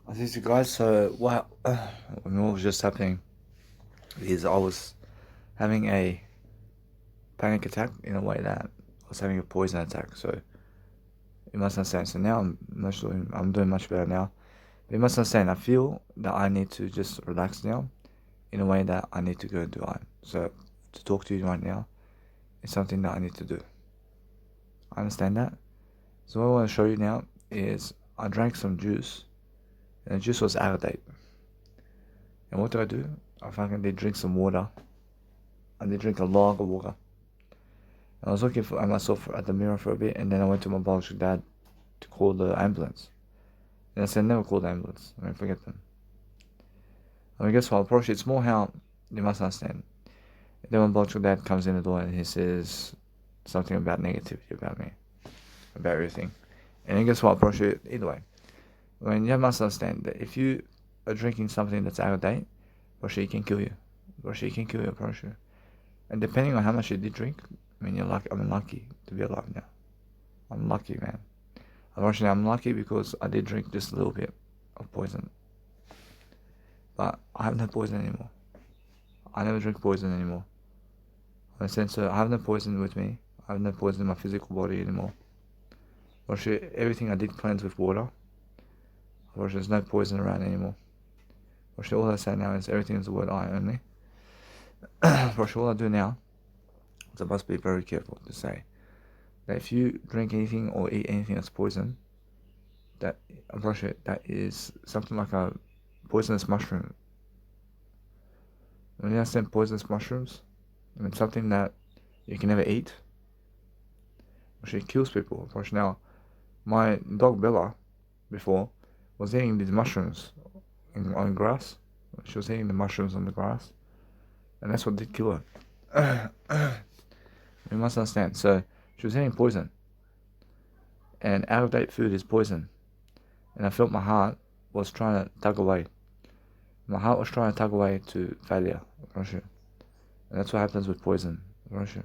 I see you guys. So what was just happening is I was having a panic attack in a way that I was having a poison attack. So you must understand. So now I'm doing much better now. But you must understand. I feel that I need to just relax now in a way that I need to go and do it. So to talk to you right now is something that I need to do. I understand that. So what I want to show you now is I drank some juice and the juice was out of date. And what do I do? I fucking did drink some water. I did drink a lot of water. I was looking at myself at the mirror for a bit, and then I went to my biological dad to call the ambulance. And I said, never call the ambulance. I mean, forget them. I mean, guess what? Approach it's more how you must understand. Then my biological dad comes in the door and he says something about negativity about me, about everything. And then guess what? Approach it either way. I mean, you must understand that if you are drinking something that's out of date, approach it can kill you. Approach it can kill you, approach it. And depending on how much you did drink, I mean, you're lucky. I'm lucky to be alive now. I'm lucky, man. Unfortunately, I'm lucky because I did drink just a little bit of poison. But I have no poison anymore. I never drink poison anymore. In a sense, so I have no poison with me. I have no poison in my physical body anymore. Unfortunately, everything I did cleanse with water. Unfortunately, there's no poison around anymore. Unfortunately, all I say now is everything is the word I only. Unfortunately, all I do now is I must be very careful to say that if you drink anything or eat anything that's poison, that unfortunately that is something like a poisonous mushroom. When you understand poisonous mushrooms, I mean something that you can never eat, actually kills people. Unfortunately, now my dog Bella before was eating these mushrooms on grass. She was eating the mushrooms on the grass, and that's what did kill her. You must understand. So she was eating poison, and out of date food is poison. And I felt my heart was trying to tug away. My heart was trying to tug away to failure, Russia. And that's what happens with poison, Russia.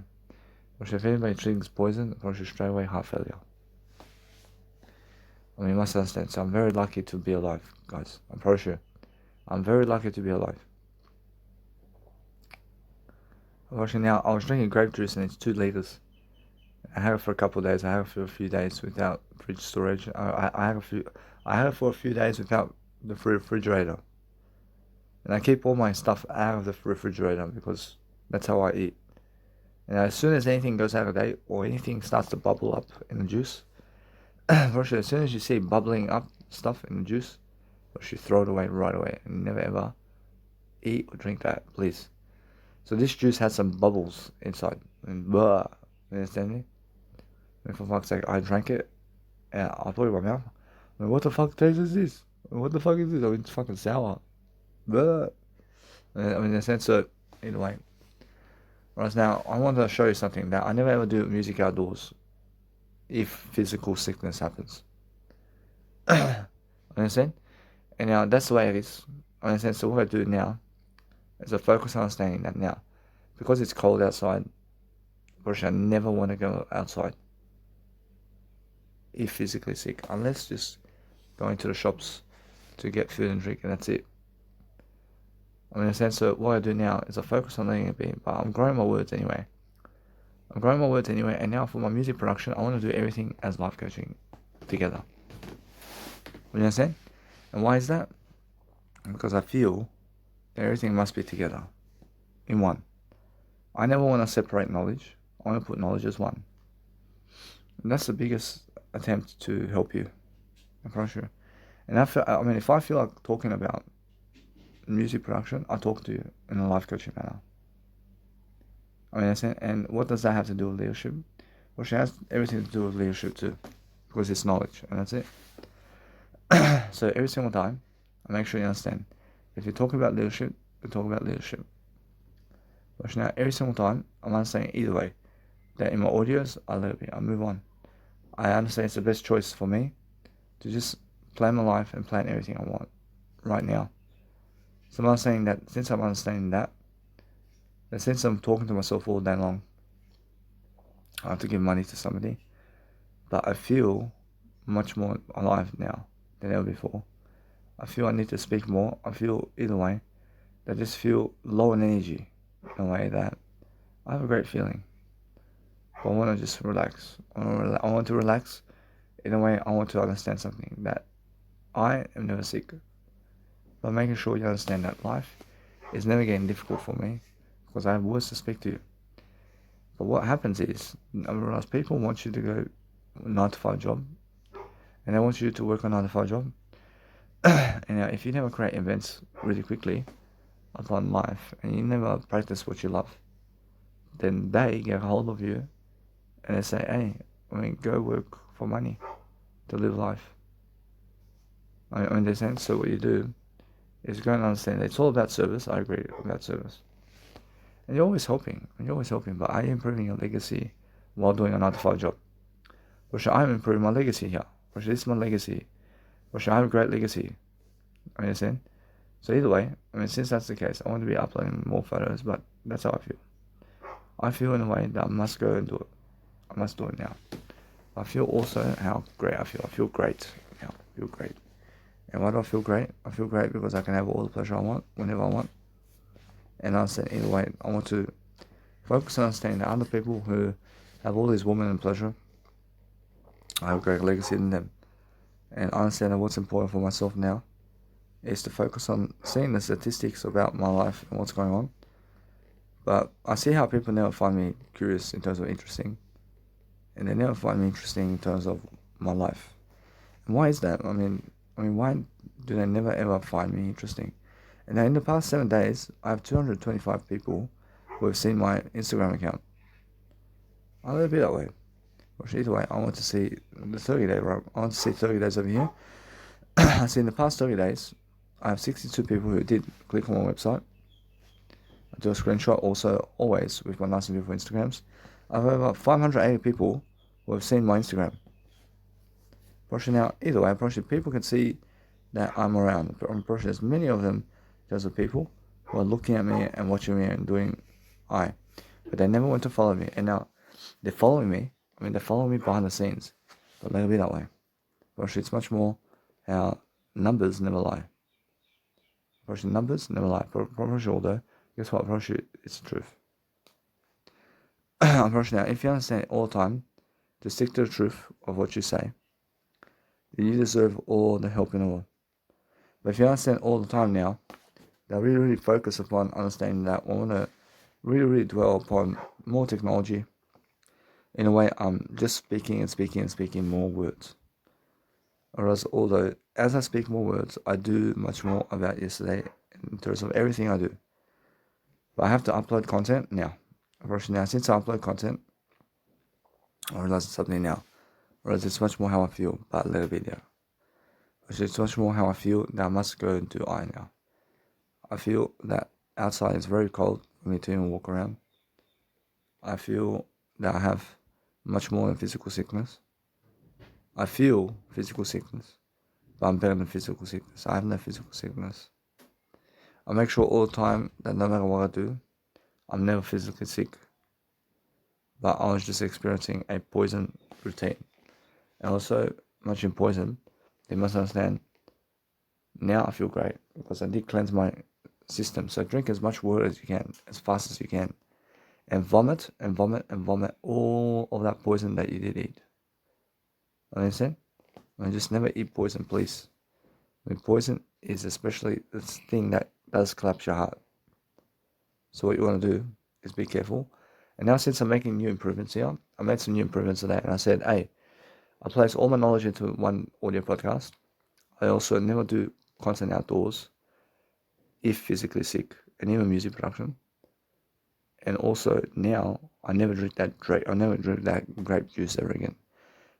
Russia, if anybody drinks poison, Russia straight away heart failure. I mean, you must understand. So I'm very lucky to be alive, guys. I'm pretty sure. I'm very lucky to be alive. Unfortunately, now I was drinking grape juice and it's 2 liters. I had it for a couple of days. I had it for a few days without fridge storage. I had it for a few days without the refrigerator. And I keep all my stuff out of the refrigerator because that's how I eat. And as soon as anything goes out of date or anything starts to bubble up in the juice, first, as soon as you see bubbling up stuff in the juice, you throw it away right away and never ever eat or drink that, please. So this juice has some bubbles inside. And blah, you understand me? And for fuck's sake, I drank it and I put it in my mouth. I mean, what the fuck taste is this? What the fuck is this? I mean, it's fucking sour. Blah. I mean, in a sense, so either way. Right now, I want to show you something that I never ever do music outdoors if physical sickness happens. Understand? And now that's the way it is. Understand? So what I do now is I focus on understanding that now. Because it's cold outside, I never want to go outside if physically sick. Unless just going to the shops to get food and drink and that's it. I mean, so what I do now is I focus on letting it be, but I'm growing my words anyway. And now for my music production, I want to do everything as life coaching together. You understand? And why is that? Because I feel that everything must be together in one. I never want to separate knowledge. I want to put knowledge as one. And that's the biggest attempt to help you. I'm pretty sure. And if I feel like talking about music production, I talk to you in a life coaching manner. I mean, and what does that have to do with leadership? Well, she has everything to do with leadership too, because it's knowledge, and that's it. So every single time, I make sure you understand. If you talk about leadership, we talk about leadership. But now, every single time, I'm understanding either way. That in my audios, I let it be. I move on. I understand it's the best choice for me to just plan my life and plan everything I want right now. So I'm saying that since I'm understanding that since I'm talking to myself all day long, I have to give money to somebody, but I feel much more alive now than ever before. I feel I need to speak more. I feel either way. I just feel low in energy in a way that I have a great feeling. But I want to just relax. I want to relax in a way I want to understand something that I am never sick. But making sure you understand that life is never getting difficult for me because I have words to speak to you. But what happens is, I realize people want you to go 9 to 5 job and they want you to work a 9 to 5 job. And if you never create events really quickly upon life and you never practice what you love, then they get a hold of you and they say, hey, go work for money to live life. I understand. So what you do is go and understand. It's all about service. I agree about service. And you're always helping. But are you improving your legacy while doing a 9 to 5 job? Or should I improving my legacy here? Or should this is my legacy? Or should I have a great legacy? Understand? So either way, since that's the case, I want to be uploading more photos, but that's how I feel. I feel in a way that I must go and do it. I must do it now. I feel also how great I feel. I feel great now. I feel great. And why do I feel great? I feel great because I can have all the pleasure I want, whenever I want. And I said, either way, I want to focus on understanding that other people who have all this woman and pleasure, I have a great legacy in them. And I understand that what's important for myself now is to focus on seeing the statistics about my life and what's going on. But I see how people never find me curious in terms of interesting. And they never find me interesting in terms of my life. And why is that? Why do they never ever find me interesting? And now in the past 7 days, I have 225 people who have seen my Instagram account. I'll let it be that way. Which either way, I want to see the 30 day, right? I want to see 30 days over here. I see in the past 30 days, I have 62 people who did click on my website. I do a screenshot also always with my nice and beautiful Instagrams. I have over 580 people who have seen my Instagram. Probably now, either way, probably people can see that I'm around. I'm probably there's many of them, there's of people who are looking at me and watching me and doing but they never want to follow me. And now they're following me. They're following me behind the scenes, but let it be that way. Probably it's much more how numbers never lie. Probably numbers never lie. Probably although, guess what? Probably it's the truth. Probably now, if you understand it all the time, to stick to the truth of what you say, then you deserve all the help in the world. But if you understand all the time now, that really focus upon understanding that I want to really dwell upon more technology. In a way, I'm just speaking more words. Whereas although as I speak more words, I do much more about yesterday in terms of everything I do. But I have to upload content now. Now, since I upload content, I realize it's something now. Whereas it's much more how I feel, but let it be there. It's much more how I feel that I must go and do now. I feel that outside is very cold for me to even walk around. I feel that I have much more than physical sickness. I feel physical sickness, but I'm better than physical sickness. I have no physical sickness. I make sure all the time that no matter what I do, I'm never physically sick. But I was just experiencing a poison routine. And also, much in poison, they must understand, now I feel great because I did cleanse my system. So drink as much water as you can, as fast as you can. And vomit all of that poison that you did eat. Understand? Just never eat poison, please. Poison is especially the thing that does collapse your heart. So what you want to do is be careful. And now since I'm making new improvements here, I made some new improvements today. And I said, hey, I place all my knowledge into one audio podcast. I also never do content outdoors if physically sick, and even music production. And also now I never drink that grape juice ever again,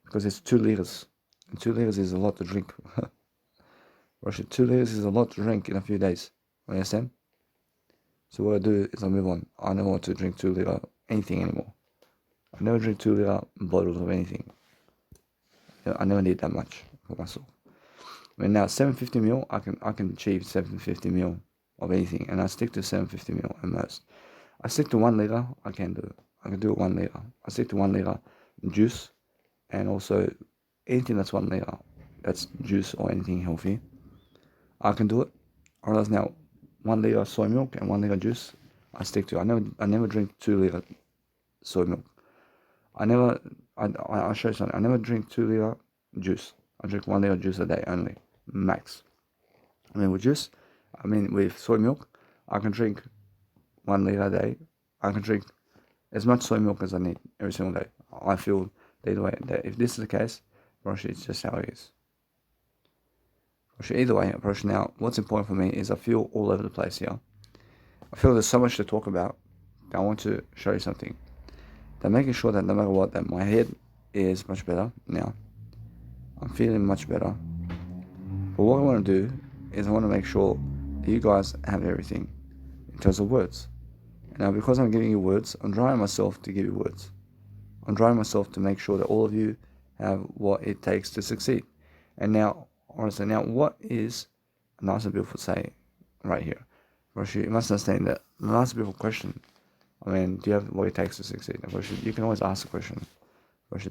because it's 2 liters, and 2 liters is a lot to drink. Russia, 2 liters is a lot to drink in a few days. Understand? So what I do is I move on. I never want to drink 2 liter anything anymore. I never drink 2 liter bottles of anything. I never need that much for myself. Now 750ml, I can achieve 750ml of anything, and I stick to 750ml at most. I stick to 1 liter. I can do it. I can do it 1 liter. I stick to 1 liter juice, and also anything that's 1 liter, that's juice or anything healthy. I can do it. I realize now, 1 liter soy milk and 1 liter juice, I stick to. I never drink 2 liter soy milk. I'll show you something. I never drink 2 liter juice. I drink 1 liter juice a day only, max. With juice, with soy milk, I can drink 1 liter a day. I can drink as much soy milk as I need every single day. I feel either way that if this is the case, it's just how it is. Either way, now, what's important for me is I feel all over the place here. I feel there's so much to talk about. I want to show you something. That making sure that no matter what, that my head is much better now. I'm feeling much better. But what I want to do is I want to make sure that you guys have everything in terms of words. Now, because I'm giving you words, I'm trying myself to give you words. I'm trying myself to make sure that all of you have what it takes to succeed. And now, honestly, what is a nice and beautiful saying right here? You must understand that a nice and beautiful question. Do you have what it takes to succeed? You can always ask a question.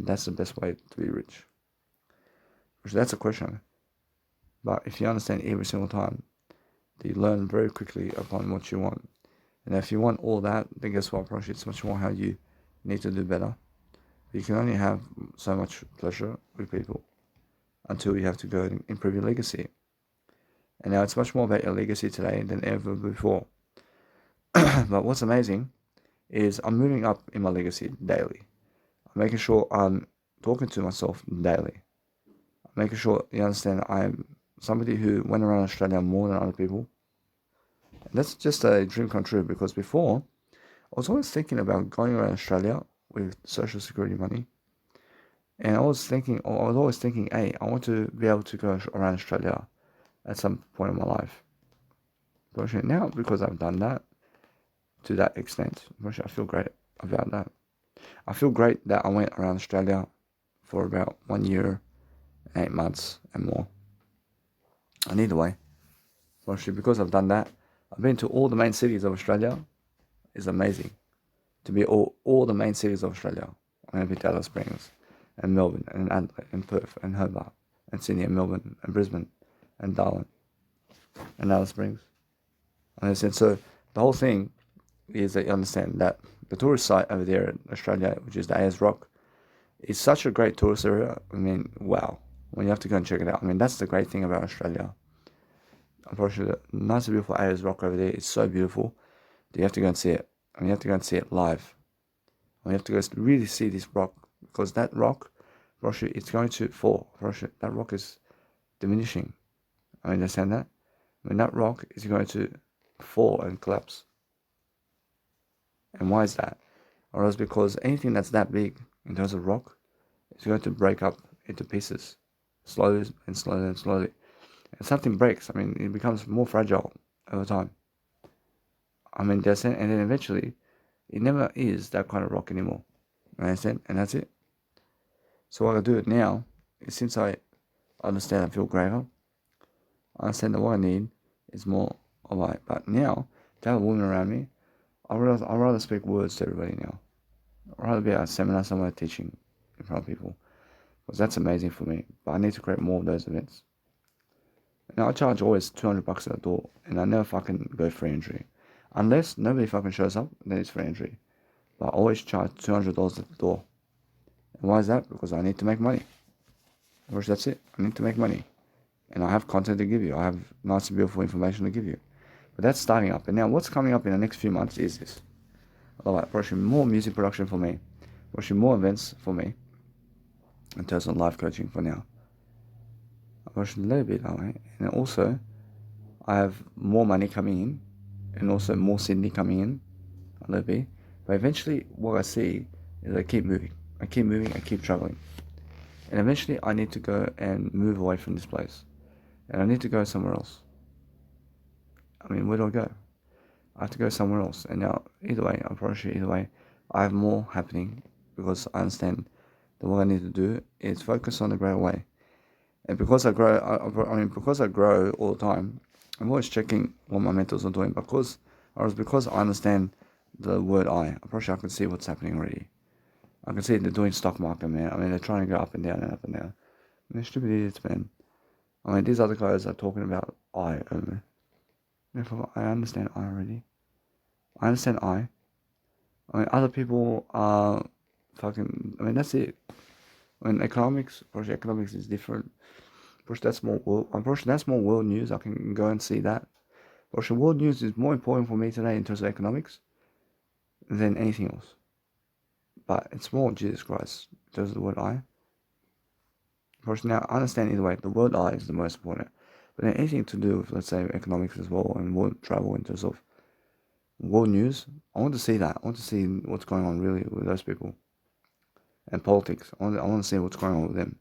That's the best way to be rich. That's a question. But if you understand every single time, you learn very quickly upon what you want. And if you want all that, then guess what? It's much more how you need to do better. You can only have so much pleasure with people until you have to go and improve your legacy. And now it's much more about your legacy today than ever before. But what's amazing is I'm moving up in my legacy daily. I'm making sure I'm talking to myself daily. I'm making sure you understand I'm somebody who went around Australia more than other people. And that's just a dream come true, because before, I was always thinking about going around Australia with Social Security money. And I was always thinking, hey, I want to be able to go around Australia at some point in my life. But now, because I've done that to that extent, I feel great about that. I feel great that I went around Australia for about 1 year, 8 months and more. And either way, because I've done that, I've been to all the main cities of Australia. It's amazing to be all the main cities of Australia. I've been to Alice Springs and Melbourne and Adelaide and Perth and Hobart and Sydney and Melbourne and Brisbane and Darwin and Alice Springs. And I said, so the whole thing is that you understand that the tourist site over there in Australia, which is the Ayers Rock, is such a great tourist area. Wow. When you have to go and check it out. That's the great thing about Australia. Unfortunately, the nice and beautiful Ayers Rock over there is so beautiful that you have to go and see it. You have to go and see it live. You have to go really see this rock, because that rock, it's going to fall. That rock is diminishing. I understand that. That rock is going to fall and collapse. And why is that? Or else because anything that's that big in terms of rock is going to break up into pieces, slowly and slowly and slowly. And something breaks. It becomes more fragile over time. And then eventually, it never is that kind of rock anymore. You understand? And that's it. So what I do now is, since I understand I feel greater, I understand that what I need is more alright. But now, to have a woman around me, I'd rather speak words to everybody now. I'd rather be at a seminar somewhere teaching in front of people, because that's amazing for me. But I need to create more of those events. Now I charge always $200 at the door, and I never fucking go free entry. Unless nobody fucking shows up, then it's free entry. But I always charge $200 at the door. And why is that? Because I need to make money. That's it. I need to make money. And I have content to give you. I have nice and beautiful information to give you. But that's starting up. And now what's coming up in the next few months is this. Approaching more music production for me. Approaching more events for me. In terms of life coaching for now. Approaching a little bit that way. And also, I have more money coming in. And also more Sydney coming in. A little bit. But eventually, what I see is I keep moving. I keep traveling. And eventually, I need to go and move away from this place. And I need to go somewhere else. Where do I go? I have to go somewhere else. And now, either way, I promise you, I have more happening, because I understand that what I need to do is focus on the greater way. And because I grow, because I grow all the time, I'm always checking what my mentors are doing, because I understand the word I promise you, I can see what's happening already. I can see they're doing stock market, man. They're trying to go up and down and up and down. They're stupid idiots, man. I mean, these other guys are talking about I only. Therefore, I understand I already. I understand I. I mean, other people are fucking. I mean, that's it. I mean, economics. Of course, economics is different. Of course, that's more world. Unfortunately, that's more world news. I can go and see that. Of course, world news is more important for me today in terms of economics than anything else. But it's more Jesus Christ in terms of the word I. Of course, now I understand either way. The word I is the most important. But then anything to do with, let's say, economics as well and world travel in terms of world news, I want to see that. I want to see what's going on really with those people. And politics. I want to see what's going on with them.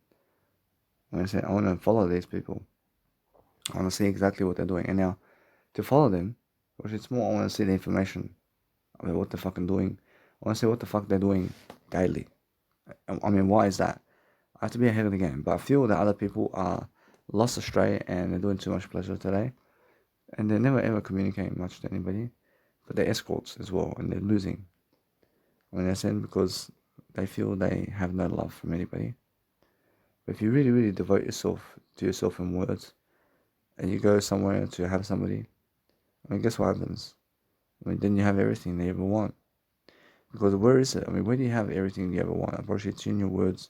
I want to follow these people. I want to see exactly what they're doing. And now, to follow them, which it's more, I want to see the information about what they're fucking doing. I want to see what the fuck they're doing daily. I mean, why is that? I have to be ahead of the game. But I feel that other people are lost astray and they're doing too much pleasure today. And they're never ever communicating much to anybody. But they're escorts as well, and they're losing. I mean, they're saying because they feel they have no love from anybody. But if you really, really devote yourself to yourself in words, and you go somewhere to have somebody, I mean, guess what happens? I mean, then you have everything they ever want. Because where is it? I mean, where do you have everything you ever want? Unfortunately, it's in your words,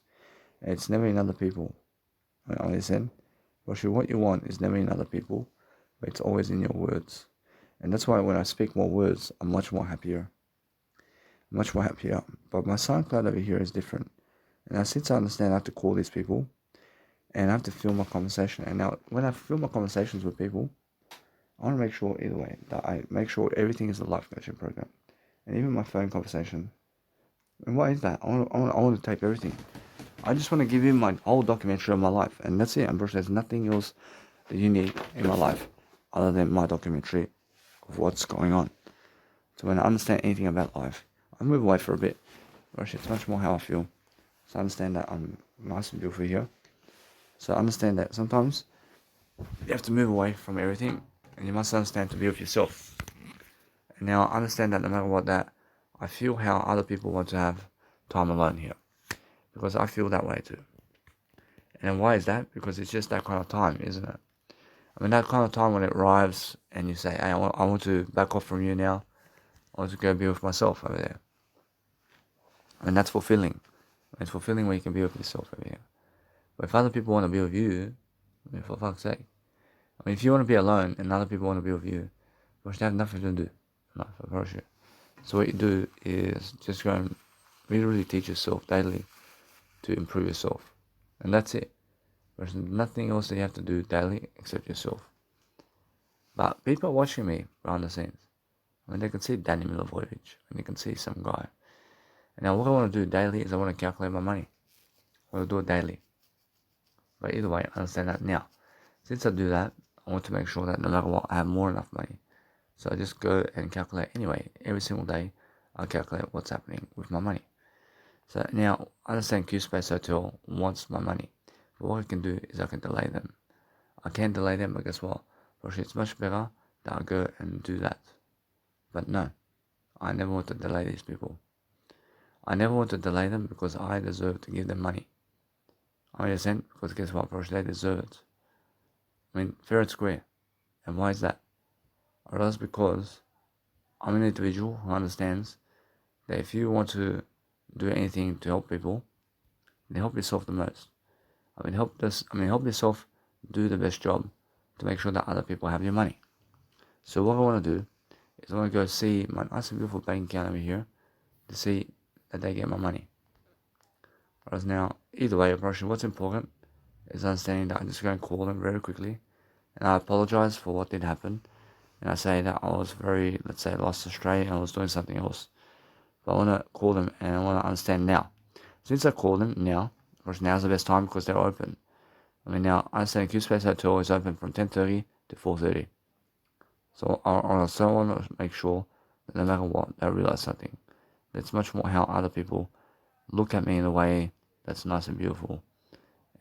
and it's never in other people. I mean, understand? Unfortunately, what you want is never in other people, but it's always in your words. And that's why when I speak more words, I'm much more happier. Much more happier. But my SoundCloud over here is different. And now, since I understand, I have to call these people, and I have to film my conversation. And now, when I film my conversations with people, I want to make sure either way that I make sure everything is a life coaching program, and even my phone conversation. And what is that? I want to tape everything. I just want to give you my whole documentary of my life, and that's it. Unfortunately, there's nothing else that you need in my life other than my documentary of what's going on. So when I understand anything about life, I move away for a bit. Actually, it's much more how I feel. So I understand that I'm nice and beautiful here. So I understand that sometimes you have to move away from everything, and you must understand to be with yourself. And now I understand that no matter what that, I feel how other people want to have time alone here. Because I feel that way too. And why is that? Because it's just that kind of time, isn't it? I mean, that kind of time when it arrives and you say, hey, I want to back off from you now. I want to go be with myself over there. And that's fulfilling. It's fulfilling when you can be with yourself over here. But if other people want to be with you, I mean, for fuck's sake. I mean, if you want to be alone and other people want to be with you, you should have nothing to do. No, for sure. So what you do is just go and really teach yourself daily to improve yourself. And that's it. There's nothing else that you have to do daily except yourself. But people are watching me behind the scenes. I mean, they can see Danny Milivojevic, and they can see some guy. And now what I want to do daily is I want to calculate my money. I want to do it daily. But either way, I understand that now. Since I do that, I want to make sure that no matter what, I have more enough money. So I just go and calculate anyway. Every single day, I calculate what's happening with my money. So now, I understand Q-Space Hotel wants my money. But what I can do is I can delay them. I can delay them, but guess what? Actually, it's much better that I go and do that. But no, I never want to delay these people. I never want to delay them because I deserve to give them money. I understand, because guess what? They deserve it. I mean, fair and square. And why is that? Or else because I'm an individual who understands that if you want to do anything to help people, then help yourself the most. Help yourself do the best job to make sure that other people have your money. So what I want to do is I want to go see my nice and beautiful bank account over here to see that they get my money. Whereas now, either way, what's important is understanding that I'm just going to call them very quickly, and I apologize for what did happen, and I say that I was very, let's say, lost astray and I was doing something else. But I want to call them and I want to understand now. Since I call them now, of course now's the best time because they're open. I mean, now I understand Q-Space Hotel is open from 10:30 to 4:30. So I want to make sure that no matter what, they realize something. It's much more how other people look at me in a way that's nice and beautiful.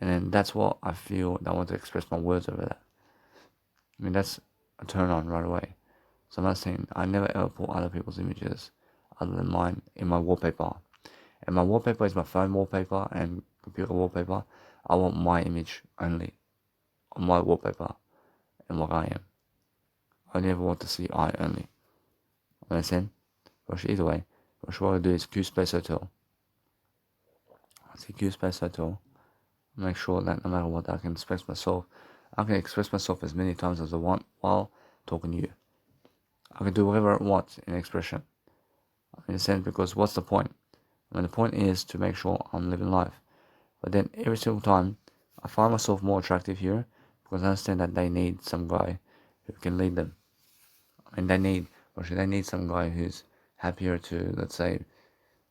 And then that's what I feel that I want to express my words over that. I mean, that's a turn on right away. So I'm not saying I never ever put other people's images other than mine in my wallpaper. And my wallpaper is my phone wallpaper and computer wallpaper. I want my image only on my wallpaper and what I am. I never want to see I only. Understand? But either way, what I do is Q Space Hotel. I see Q Space Hotel. Make sure that no matter what, I can express myself. I can express myself as many times as I want while talking to you. I can do whatever I want in expression. In a sense, because what's the point? I mean, the point is to make sure I'm living life. But then every single time, I find myself more attractive here because I understand that they need some guy who can lead them. I mean, they need some guy who's happier to, let's say,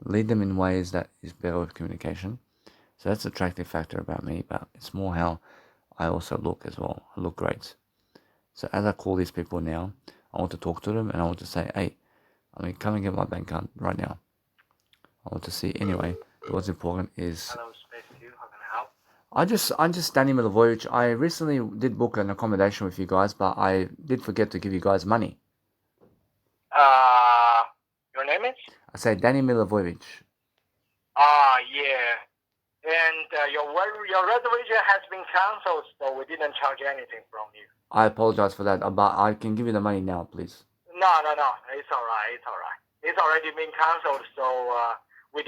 lead them in ways that is better with communication. So that's the attractive factor about me, but it's more how I also look as well. I look great. So as I call these people now, I want to talk to them and I want to say, hey, come and get my bank card right now. I want to see anyway. What's important is. Hello, Space Q. How can I help? I'm just Danny Milivojevic. I recently did book an accommodation with you guys, but I did forget to give you guys money. Your name is? I say Danny Milivojevic. Yeah. And your reservation has been cancelled, so we didn't charge anything from you. I apologize for that, but I can give you the money now, please. No. It's alright. It's already been cancelled, so we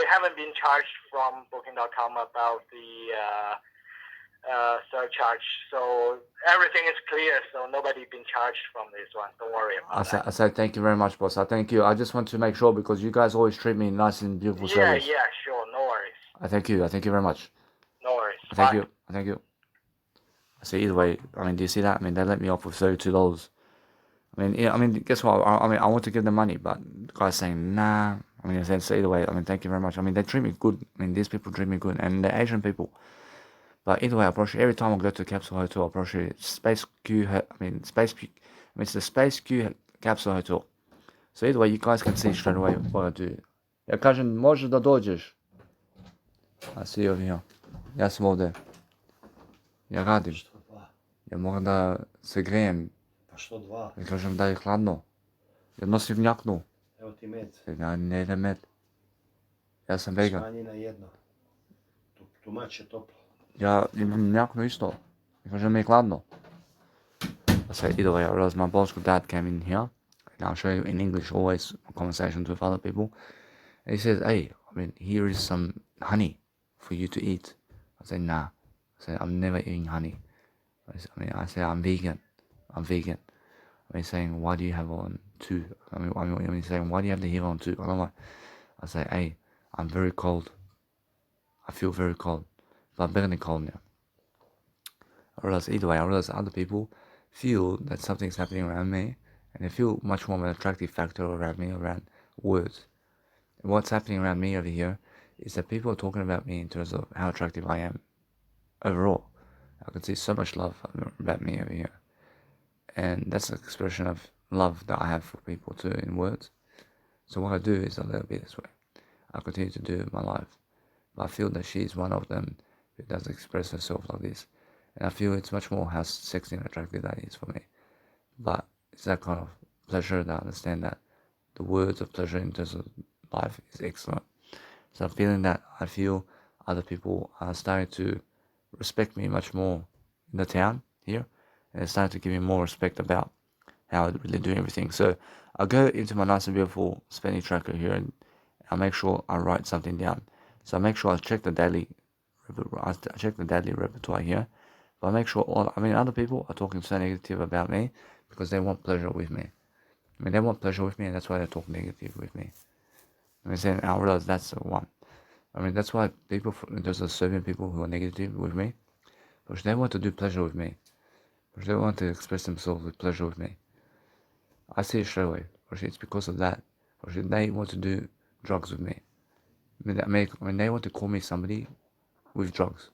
haven't been charged from Booking.com about the surcharge. So everything is clear, so nobody been charged from this one. Don't worry about that. I said thank you very much, boss. I thank you. I just want to make sure because you guys always treat me nice and beautiful service. Yeah, sure. No worries. I thank you. I thank you very much. No worries. Thank you. Thank you. I say either way. I mean, do you see that? I mean, they let me off with $32. I mean, yeah. I mean, guess what? I want to give them money, but the guy's saying nah. I mean, so either way. I mean, thank you very much. I mean, they treat me good. I mean, these people treat me good, and the Asian people. But either way, I approach every time I go to Capsule Hotel. I approach Space Q. It's the Space Q Capsule Hotel. So either way, you guys can see straight away what I do. Ja kažem, možeš da dođeš. I see you over here. Ja sam ovdje. Ja radim. Što dva? Ja moram da se grejem. Pa što dva? Ja kažem da je hladno. Ja nosim jaknu. Evo ti med. Ja ne jedem med. Ja sam vegan. Smanji na jedno. Tumač je toplo. Ja imam jaknu isto. Ja kažem mi je hladno. I say either way, I realized my biological dad came in here. And I'll show you in English always conversations with other people. And he says, hey, I mean, here is some honey for you to eat. I say, nah. I say, I'm never eating honey. I say, I'm vegan. I mean, he's saying, why do you have on two? I mean, he's saying, why do you have the heater on two? I don't know. I say, hey, I'm very cold. I feel very cold. But I'm better than cold now. I realize other people feel that something's happening around me, and they feel much more of an attractive factor around me, around words. And what's happening around me over here is that people are talking about me in terms of how attractive I am overall. I can see so much love about me over here. And that's an expression of love that I have for people too in words. So what I do is a little bit this way. I continue to do my life. But I feel that she's one of them who does express herself like this. And I feel it's much more how sexy and attractive that is for me. But it's that kind of pleasure that I understand that the words of pleasure in terms of life is excellent. So I'm feeling that I feel other people are starting to respect me much more in the town here. And they're starting to give me more respect about how I really do everything. So I'll go into my nice and beautiful spending tracker here and I'll make sure I write something down. So I make sure I check the daily repertoire here. But I make sure other people are talking so negative about me because they want pleasure with me. I mean, they want pleasure with me and that's why they talk negative with me. I realize that's the one. I mean, that's why there's certain people who are negative with me, because they want to do pleasure with me, because they want to express themselves with pleasure with me. I see it straight away, because it's because of that, because they want to do drugs with me. I mean, they want to call me somebody with drugs.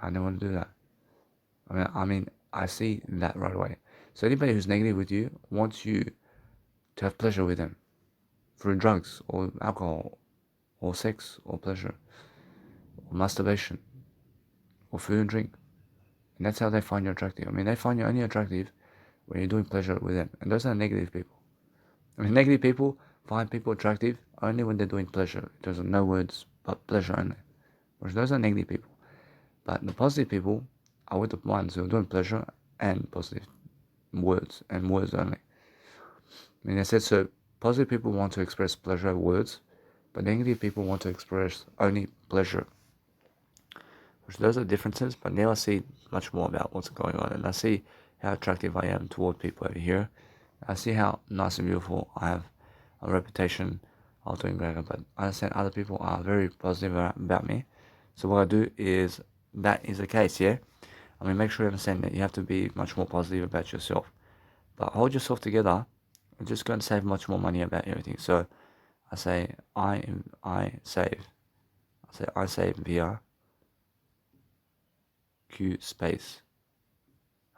I don't want to do that. I mean, I see that right away. So anybody who's negative with you wants you to have pleasure with them through drugs or alcohol or sex or pleasure or masturbation or food and drink. And that's how they find you attractive. I mean, they find you only attractive when you're doing pleasure with them. And those are negative people. I mean, negative people find people attractive only when they're doing pleasure. There's no words but pleasure only. Whereas those are negative people. But the positive people are with the ones who are doing pleasure and positive words and words only. I mean, I said so. Positive people want to express pleasure words, but negative people want to express only pleasure. Which those are differences, but now I see much more about what's going on, and I see how attractive I am toward people over here. I see how nice and beautiful I have a reputation of doing great, but I understand other people are very positive about me. So what I do is, that is the case, yeah? I mean, make sure you understand that you have to be much more positive about yourself. But hold yourself together and just go and save much more money about everything. So I say, I save via Q space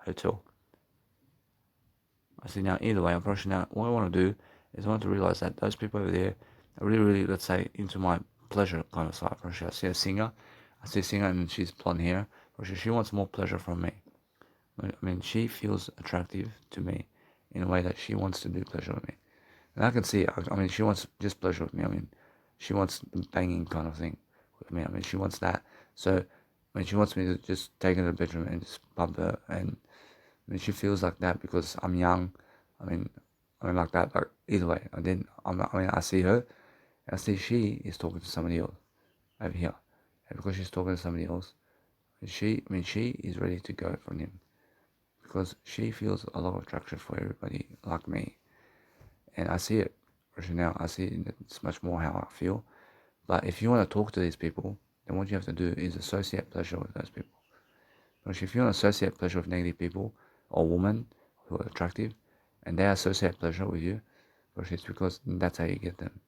hotel. I see now, either way, unfortunately, now what I want to do is I want to realize that those people over there are really, really, let's say, into my pleasure kind of side. For sure, I see a singer and she's blonde hair. For sure, she wants more pleasure from me. I mean, she feels attractive to me in a way that she wants to do pleasure with me. And I can see, I mean, she wants just pleasure with me. I mean, she wants the banging kind of thing with me. I mean, she wants that. So, I mean, she wants me to just take her to the bedroom and just bump her. And I mean, she feels like that because I'm young. I mean, like that. Like either way, I see her. I see she is talking to somebody else over here, and because she's talking to somebody else, she is ready to go from him because she feels a lot of attraction for everybody like me, and I see it. Right now, I see it's much more how I feel. But if you want to talk to these people, then what you have to do is associate pleasure with those people. Because if you want to associate pleasure with negative people or women who are attractive, and they associate pleasure with you, it's because that's how you get them.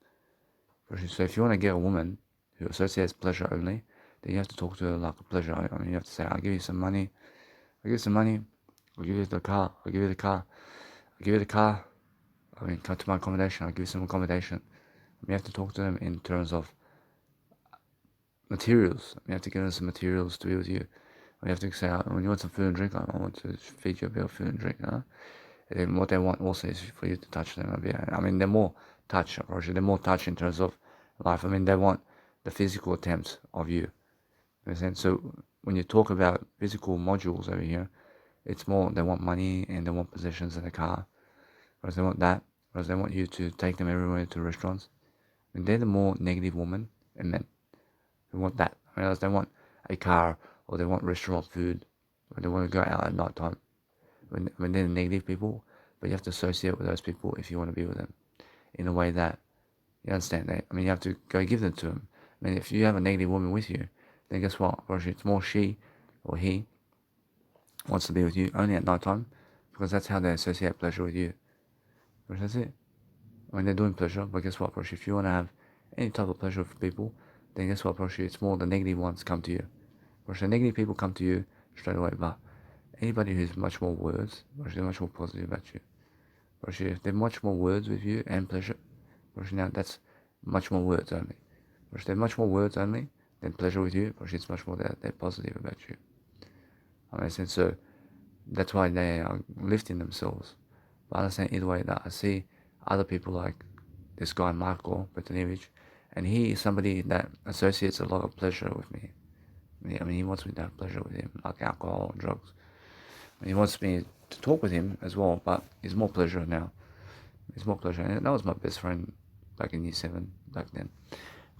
So if you want to get a woman who associates pleasure only, then you have to talk to her like a pleasure. I mean, you have to say, I'll give you some money, I'll give you the car, I'll give you the car, I'll give you the car, I mean, come to my accommodation, I'll give you some accommodation. You have to talk to them in terms of materials. You have to give them some materials to be with you. You have to say, when you want some food and drink, I want to feed you a bit of food and drink, And then what they want also is for you to touch them a bit. I mean, they're more touch, Roger. They're more touch in terms of life. I mean, they want the physical attempts of you. So when you talk about physical modules over here, it's more they want money and they want possessions in a car. Whereas they want that. Whereas they want you to take them everywhere to restaurants. I mean, they're the more negative women and men who want that. Whereas they want a car or they want restaurant food or they want to go out at night time. When they're negative people, but you have to associate with those people if you want to be with them in a way that you understand that. I mean, you have to go give them to them. I mean, if you have a negative woman with you, then guess what? It's more she or he wants to be with you only at night time because that's how they associate pleasure with you. That's it. When they're doing pleasure, but guess what? If you want to have any type of pleasure with people, then guess what? It's more the negative ones come to you. The negative people come to you straight away, but anybody who's much more words, they're much more positive about you. If they're much more words with you and pleasure, now that's much more words only. If they're much more words only than pleasure with you, it's much more that they're positive about you. I mean, so that's why they are lifting themselves. But I understand either way that I see other people like this guy Marko Petronijevic, and he is somebody that associates a lot of pleasure with me. I mean, he wants me to have pleasure with him, like alcohol and drugs. And he wants me to talk with him as well, but it's more pleasure now. It's more pleasure. And that was my best friend back in year 7, back then.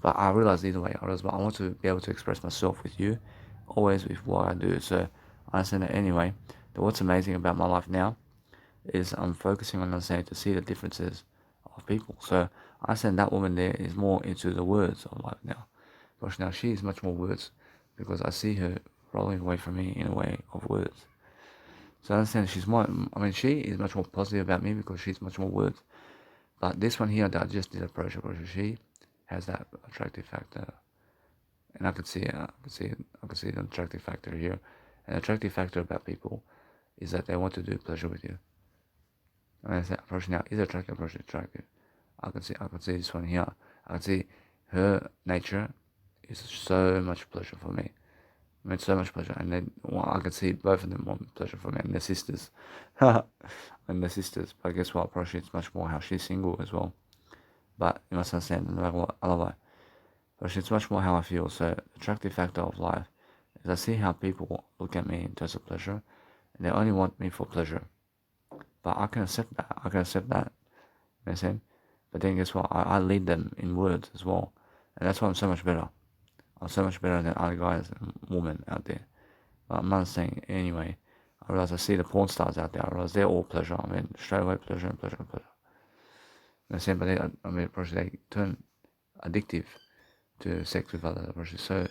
But I realized either way, I want to be able to express myself with you, always with what I do. So I understand that anyway. But what's amazing about my life now is I'm focusing on, to see the differences of people. So I understand that woman there is more into the words of life now. But now she is much more words because I see her rolling away from me in a way of words. So I understand she is much more positive about me because she's much more words. But this one here that I just did approach her, she has that attractive factor. And I can see the attractive factor here. An attractive factor about people is that they want to do pleasure with you. I mean, that approach now is attractive, I can see this one here. I can see her nature is so much pleasure for me. I mean, so much pleasure, and then I can see both of them want pleasure for me, and they're sisters. But guess what? Probably it's much more how she's single as well. But you must understand, no matter what, I love her. But it's much more how I feel. So, attractive factor of life is I see how people look at me in terms of pleasure, and they only want me for pleasure. But I can accept that. I can accept that. You know what I'm saying? But then guess what? I lead them in words as well. And that's why I'm so much better. I'm so much better than other guys and women out there. But I'm not saying anyway. I realize I see the porn stars out there. I realize they're all pleasure. I mean, straight away pleasure and pleasure and pleasure. You know what I'm saying? But they turn addictive to sex with others. So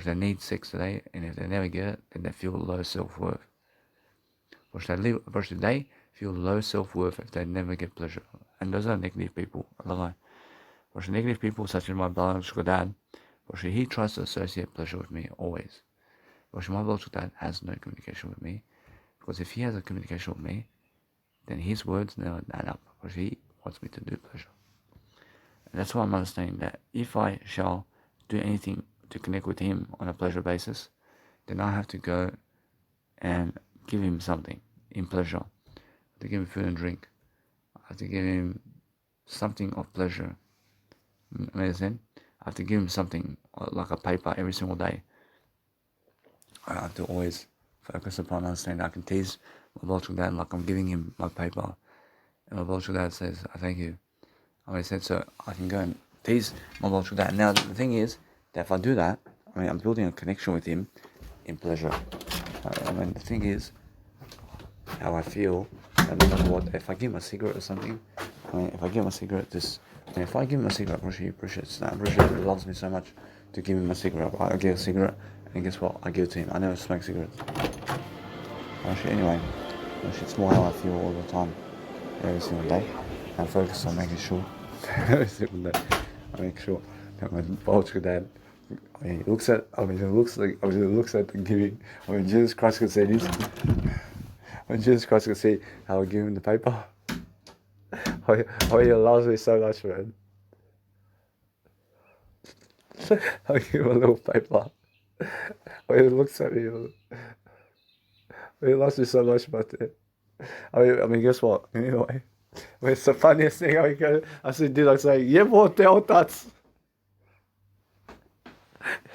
they need sex today, and if they never get it, then they feel low self-worth. They feel low self-worth if they never get pleasure. And those are negative people. I lie. Negative people such as my biological dad, he tries to associate pleasure with me always. My biological dad has no communication with me, because if he has a communication with me, then his words never add up, because he wants me to do pleasure. And that's why I'm understanding that if I shall do anything to connect with him on a pleasure basis, then I have to go and give him something in pleasure. I have to give him food and drink. I have to give him something of pleasure. Amazing. I have to give him something like a paper every single day. I have to always focus upon understanding I can tease my biological dad like I'm giving him my paper. And my biological dad says, I thank you. I said, so I can go and tease my biological dad. Now, the thing is that if I do that, I'm building a connection with him in pleasure. The thing is, how I feel, and no matter what, if I give him a cigarette or something, if I give him a cigarette, if I give him a cigarette, he appreciates that. He loves me so much to give him a cigarette. I give a cigarette, and guess what? I give it to him. I never smoke cigarettes. Anyway, it's more how I feel all the time, every single day. I focus on making sure, every single day, I make sure that my biological dad, he looks at the giving. Jesus Christ could say this. When Jesus Christ could see how I give him the paper. He loves me so much, man. I give him a little paper. He looks at me. He loves me so much about it. Guess what? Anyway, it's the funniest thing. I say, yeah, boy, tell that.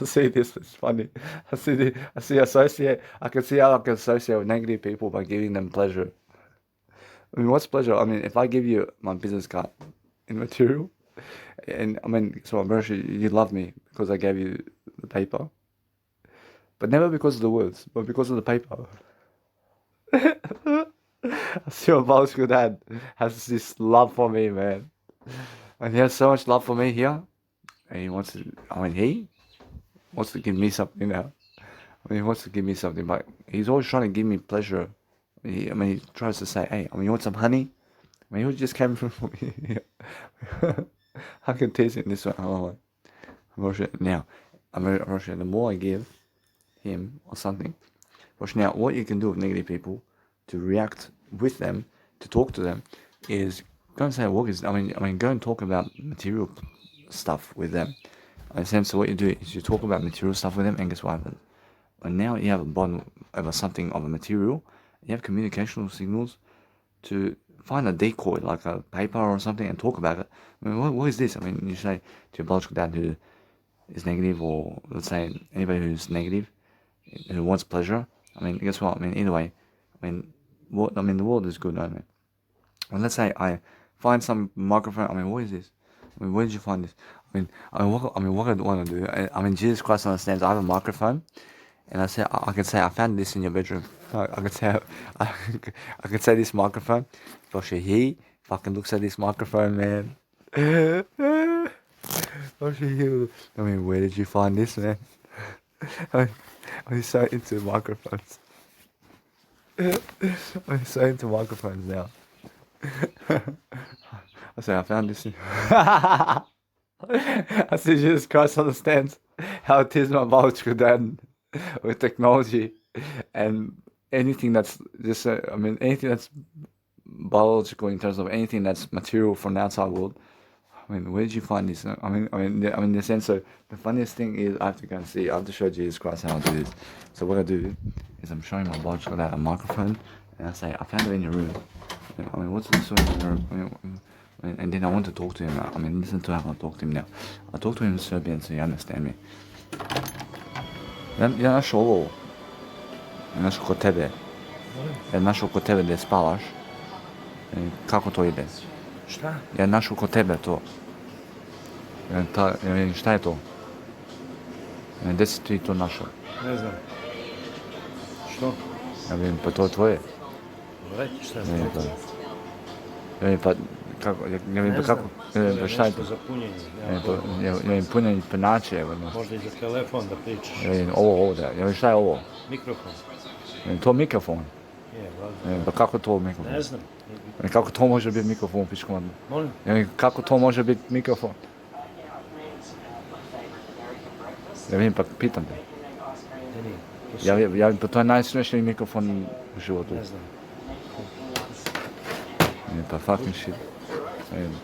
I see this, it's funny. I can see how I can associate with negative people by giving them pleasure. What's pleasure? If I give you my business card in material, and so you love me because I gave you the paper, but never because of the words, but because of the paper. I see my biological dad has this love for me, man. And he has so much love for me here, and he wants to give me something now. He wants to give me something, but he's always trying to give me pleasure. He tries to say, hey, you want some honey? He just came from me. I can taste it in this one. Now, the more I give him or something, now what you can do with negative people to react with them, to talk to them, is go and say go and talk about material stuff with them. So what you do is you talk about material stuff with them, and guess what happens? And now you have a bond over something of a material. You have communicational signals to find a decoy like a paper or something and talk about it. What is this? You say to your biological dad who is negative, or let's say anybody who's negative, who wants pleasure. Guess what? Either way, the world is good, don't it? Let's say I find some microphone. What is this? Where did you find this? What I want to do. Jesus Christ understands. I have a microphone, and I can say I found this in your bedroom. I could say this microphone. He fucking looks at this microphone, man. Where did you find this, man? I'm so into microphones. I'm so into microphones now. I found this. I see Jesus Christ understands how it is my biological dad with technology and anything that's just anything that's biological in terms of anything that's material from the outside world. Where did you find this? The sense. So the funniest thing is I have to go and see. I have to show Jesus Christ how to do this. So what I do is I'm showing my biological dad a microphone, and I say I found it in your room. What's this in your room? And then I want to talk to him. Listen to how I talk to him now. I talk to him in Serbian so he understands me. Ja našao ovo. Ja našao kod tebe. Ja našao kod tebe da spavaš. Kako to ide? Šta? Ja našao kod tebe to. Šta je to? Gdje si ti to našao? Ne znam. Što? Ja vidim, pa to je tvoje. Gledajte šta je Ja vidim, to. ja vidim, pa kako, ja vidim, pa kako, ja vidim, pa šta je to? Nešto za punjenje. Ja vidim, punjeni penače, evo. Možda i za telefon da pričaš. Ja vidim, ovo da, ja vidim, šta je ovo? Mikrofon. Ja vidim, to mikrofon. Je, Ja valjda. vidim, pa kako to mikrofon? Ne znam. Ja vidim, kako to može biti mikrofon, pičko? Molim? Ja vidim, kako to može biti mikrofon? Ja vidim, pa pitam te. Ne, nije. To Ja sam- vidim, pa to je najsmešniji mikrofon u životu. Ne znam. Ja vidim, pa fucking shit. Ja vidim.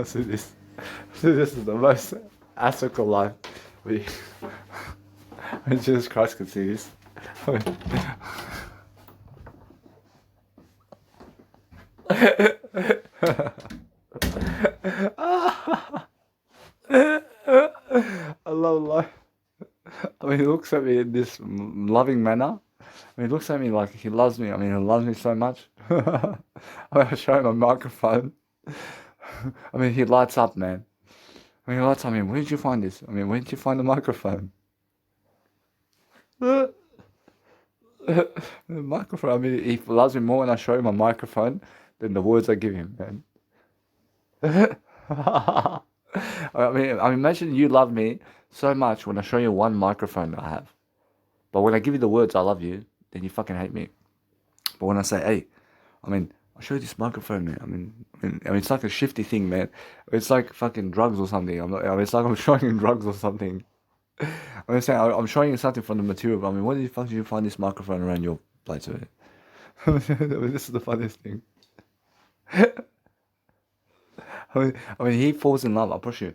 See this. See, this is the most astronomical life. When Jesus Christ could see this. I love life. I mean, he looks at me in this loving manner. I mean, he looks at me like he loves me. I mean, he loves me so much. I show him a microphone. I mean, he lights up, man. I mean, he lights up. I mean, where did you find this? I mean, where did you find the microphone? The microphone. I mean, he loves me more when I show him a microphone than the words I give him, man. I mean, imagine you love me so much when I show you one microphone that I have. But when I give you the words I love you, then you fucking hate me. But when I say, hey, I mean, I'll show you this microphone, man. I mean, it's like a shifty thing, man. It's like fucking drugs or something. It's like I'm showing you drugs or something. I'm saying, I'm showing you something from the material. I mean, where the fuck did you find this microphone around your place? I mean, this is the funniest thing. I mean, he falls in love. I promise you,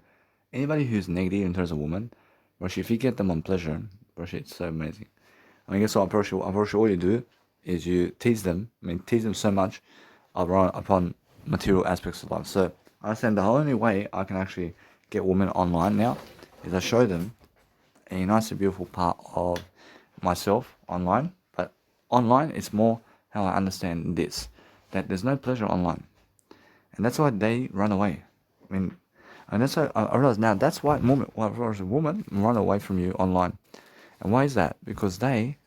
anybody who's negative in terms of women, if you get them on pleasure, it's so amazing. I mean, guess what? I'm pretty sure all you do is you tease them. I mean, tease them so much upon material aspects of life. So I understand the only way I can actually get women online now is I show them a nice and beautiful part of myself online. But online, it's more how I understand this, that there's no pleasure online. And that's why they run away. I mean, and that's why I realize now that's why women run away from you online. And why is that? Because they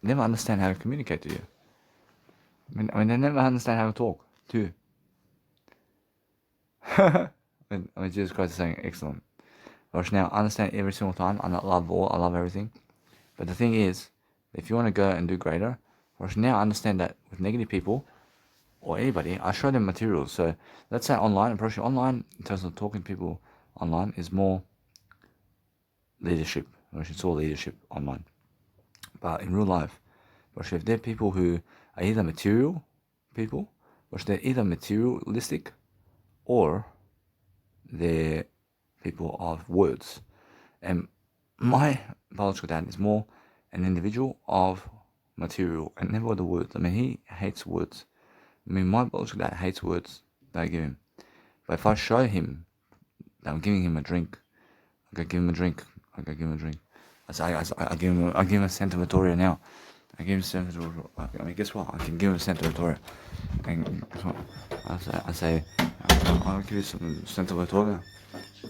never understand how to communicate to you. I mean, they never understand how to talk to you. I mean, Jesus Christ is saying, excellent. But now, I understand every single time. I love all. I love everything. But the thing is, if you want to go and do greater, now I understand that with negative people, or anybody, I show them materials. So let's say online, approaching online in terms of talking to people online is more leadership. It's all leadership online. But in real life, if they're people who are either material people, or they're either materialistic, or they're people of words. And my biological dad is more an individual of material and never the words. I mean, he hates words. I mean, my biological dad hates words that I give him. But if I show him that I'm giving him a drink, I give him a drink. I give him a drink. I give him a Santa Vittoria now. I give him Santa Vittoria. I mean, guess what? I can give him Santa Vittoria. And guess what? I say, I'll give you some Santa Vittoria.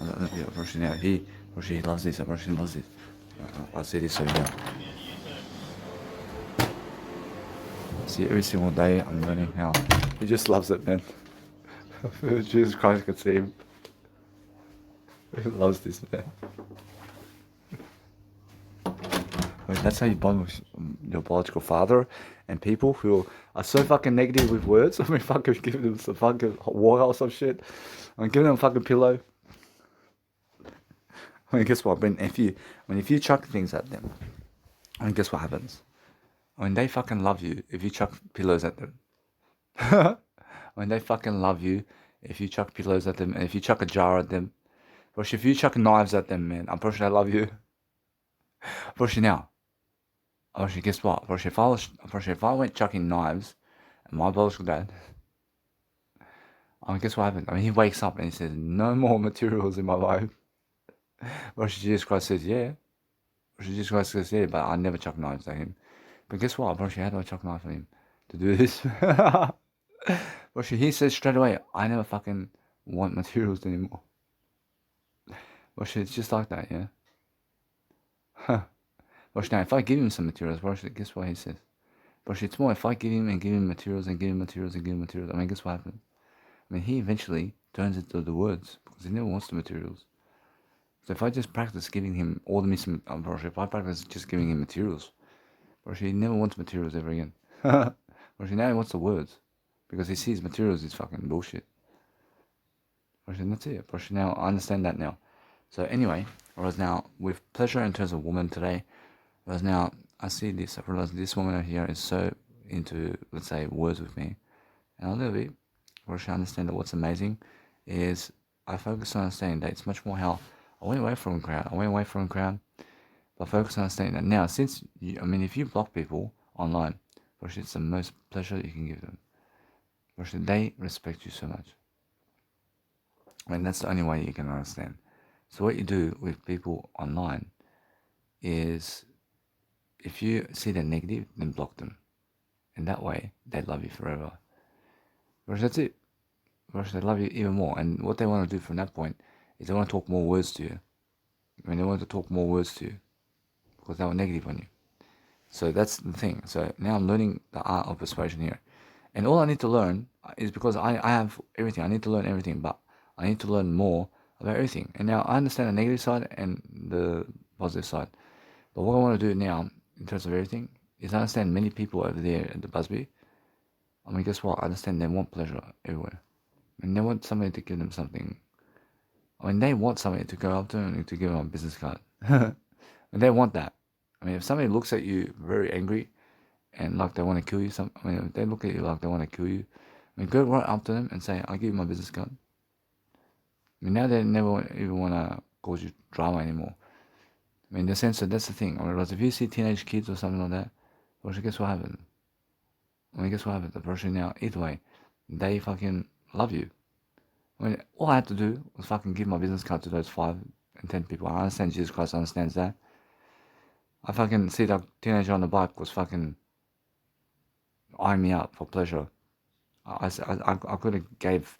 Now he loves this. He loves this. I'll say this so you know. See, every single day I'm learning how. He just loves it, man. Jesus Christ could see him. He loves this, man. I mean, that's how you bond with your biological father and people who are so fucking negative with words. I mean, fucking give them some fucking hot water or some shit. I mean, give them a fucking pillow. I mean, guess what? If you chuck things at them, I mean, guess what happens? I mean, they fucking love you if you chuck pillows at them. I mean, they fucking love you if you chuck pillows at them and if you chuck a jar at them. But if you chuck knives at them, man, I'm pretty sure they love you. But now, guess what? If I went chucking knives at my biological dad, I mean, guess what happened? I mean, he wakes up and he says, no more materials in my life. Well, Jesus Christ says, yeah. Jesus Christ says, yeah, but I never chuck knives at him. But guess what? Bro, how do I chuck knives at him to do this? Bro, he says straight away, I never fucking want materials anymore. Bro, it's just like that, yeah? Bro, now, if I give him some materials, bro, guess what he says? Bro, it's more if I give him materials and give him materials and give him materials, I mean, guess what happens? I mean, he eventually turns into the words because he never wants the materials. So if I just practice giving him all the missing, if I practice just giving him materials, he never wants materials ever again. Now he wants the words because he sees materials is fucking bullshit. And that's it. Now I understand that now. So anyway, whereas now with pleasure in terms of woman today, whereas now I see this, I realize this woman over here is so into, let's say, words with me, and a little bit, where I understand that what's amazing is I focus on understanding that it's much more how I went away from a crowd, but focus on understanding that now, since, if you block people online, it's the most pleasure you can give them. They respect you so much. That's the only way you can understand. So what you do with people online is, if you see they're negative, then block them. And that way, they love you forever. That's it. They love you even more. And what they want to do from that point is they want to talk more words to you. They want to talk more words to you because they were negative on you. So that's the thing. So now I'm learning the art of persuasion here. And all I need to learn is, because I have everything. I need to learn everything, but I need to learn more about everything. And now I understand the negative side and the positive side. But what I want to do now, in terms of everything, is I understand many people over there at the Busby. Guess what? I understand they want pleasure everywhere. They want somebody to give them something. They want somebody to go up to them and to give them a business card. And they want that. If somebody looks at you very angry and like they want to kill you, if they look at you like they want to kill you, go right up to them and say, I'll give you my business card. Now they never even want to cause you drama anymore. In the sense that that's the thing. Whereas if you see teenage kids or something like that, well, guess what happens? Guess what happens? The person now, either way, they fucking love you. All I had to do was fucking give my business card to those 5 and 10 people. I understand Jesus Christ understands that. I fucking see that teenager on the bike was fucking eyeing me up for pleasure. I could have gave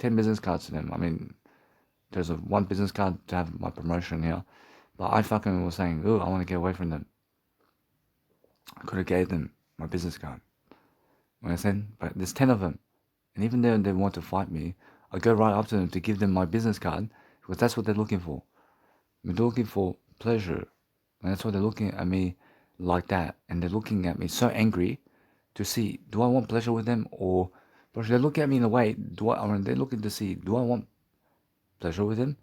10 business cards to them. There's one business card to have my promotion here. But I fucking was saying, I want to get away from them. I could have gave them my business card. I said, but there's 10 of them. And even though they want to fight me, I go right up to them to give them my business card, because that's what they're looking for. They're looking for pleasure. And that's why they're looking at me like that. And they're looking at me so angry to see, do I want pleasure with them? Or they're looking at me in a way, they're looking to see, do I want pleasure with him?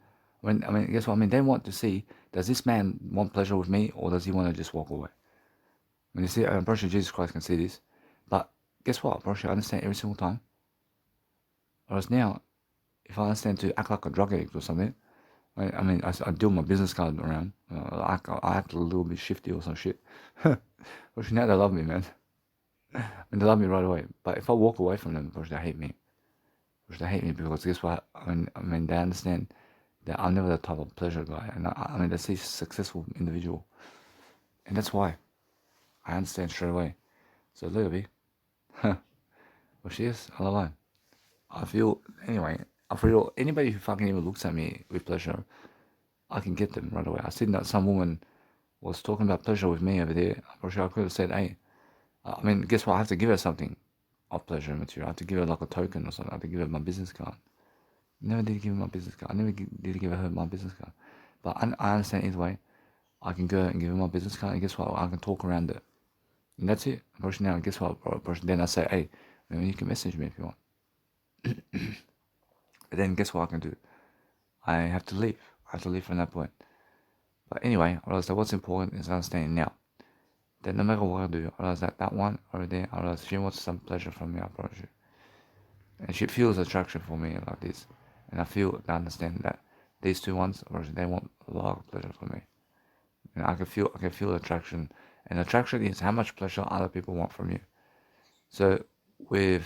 Guess what? They want to see, does this man want pleasure with me, or does he want to just walk away? You see, I'm pretty sure Jesus Christ can see this. But guess what? I'm pretty sure I understand every single time. Whereas now, if I understand to act like a drug addict or something, I deal my business card around. I act a little bit shifty or some shit. But now they love me, man. They love me right away. But if I walk away from them, they hate me. They hate me because guess what? They understand that I'm never the type of pleasure guy. And that's a successful individual. And that's why. I understand straight away. So look at me. Well, she is. I love her. I feel anybody who fucking even looks at me with pleasure, I can get them right away. I seen that some woman was talking about pleasure with me over there. I'm sure I could have said, hey, guess what? I have to give her something of pleasure material. I have to give her like a token or something. I have to give her my business card. Never did give her my business card. I never did give her my business card. But I understand either way. I can go and give her my business card, and guess what? I can talk around it. And that's it. Now, guess what? Then I say, hey, you can message me if you want. But then guess what I can do? I have to leave. I have to leave from that point. But anyway, I realize that what's important is understanding now that no matter what I do, I realize that one over there, I realize she wants some pleasure from me, I promise you. And she feels attraction for me like this. And I understand that these two ones, they want a lot of pleasure from me. And I can feel attraction. And attraction is how much pleasure other people want from you. So with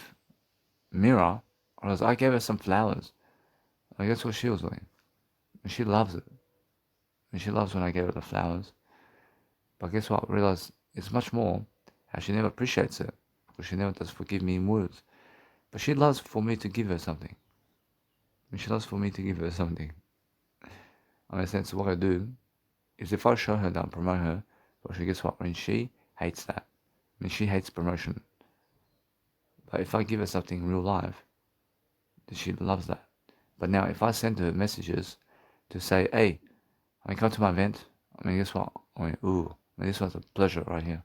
Mira, I gave her some flowers. I guess what she was doing. And she loves it. And she loves when I gave her the flowers. But guess what? I realized it's much more how she never appreciates it. Because she never does forgive me in words. But she loves for me to give her something. And she loves for me to give her something. In a sense, what I do is if I show her that I promote her, well, she guess what? I mean, she hates that. I mean, she hates promotion. But if I give her something in real life, then she loves that. But now, if I send her messages to say, hey, I mean, come to my event, I mean, guess what? I mean, ooh, I mean, this one's a pleasure right here.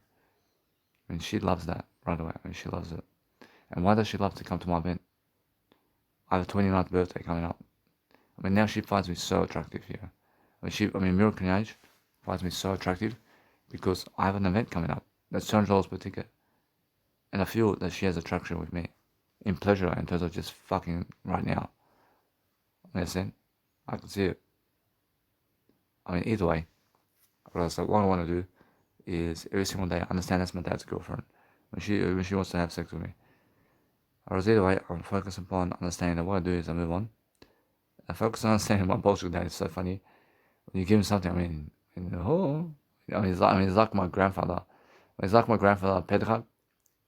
I mean, she loves that right away. I mean, she loves it. And why does she love to come to my event? I have a 29th birthday coming up. I mean, now she finds me so attractive here. I mean, Miracle Age finds me so attractive because I have an event coming up that's $200 per ticket. And I feel that she has attraction with me in pleasure in terms of just fucking right now. Understand? I can see it. I mean, either way, what I want to do is every single day understand that's my dad's girlfriend. When she wants to have sex with me. Or either way, I'm focused upon understanding that what I do is I move on. I focus on understanding my bullshit dad is so funny. When you give him something, I mean, it's like my grandfather. It's like my grandfather, Pedro,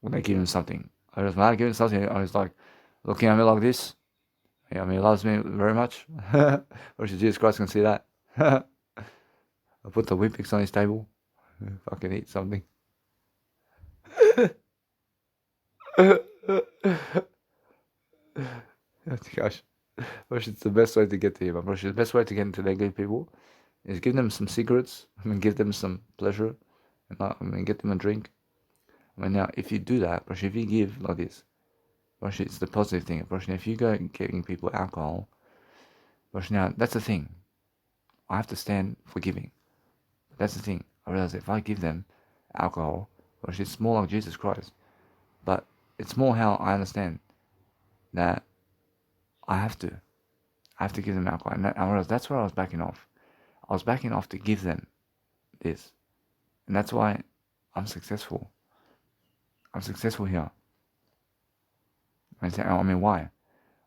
when I give him something. When I give him something, I was like looking at me like this. Yeah, I mean, he loves me very much. Or Jesus Christ can see that. I put the Whippix on his table. Fucking eat something. Gosh. It's the best way to get to him. The best way to get into negative people is give them some secrets. I mean, give them some pleasure. And get them a drink. I mean, now, if you do that, if you give like this, it's the positive thing. If you go giving people alcohol, now, that's the thing. I have to stand for giving. That's the thing. I realize if I give them alcohol, it's more like Jesus Christ. But it's more how I understand that I have to give them alcohol. And I realized that's where I was backing off. I was backing off to give them this. And that's why I'm successful. I'm successful here. I mean, why?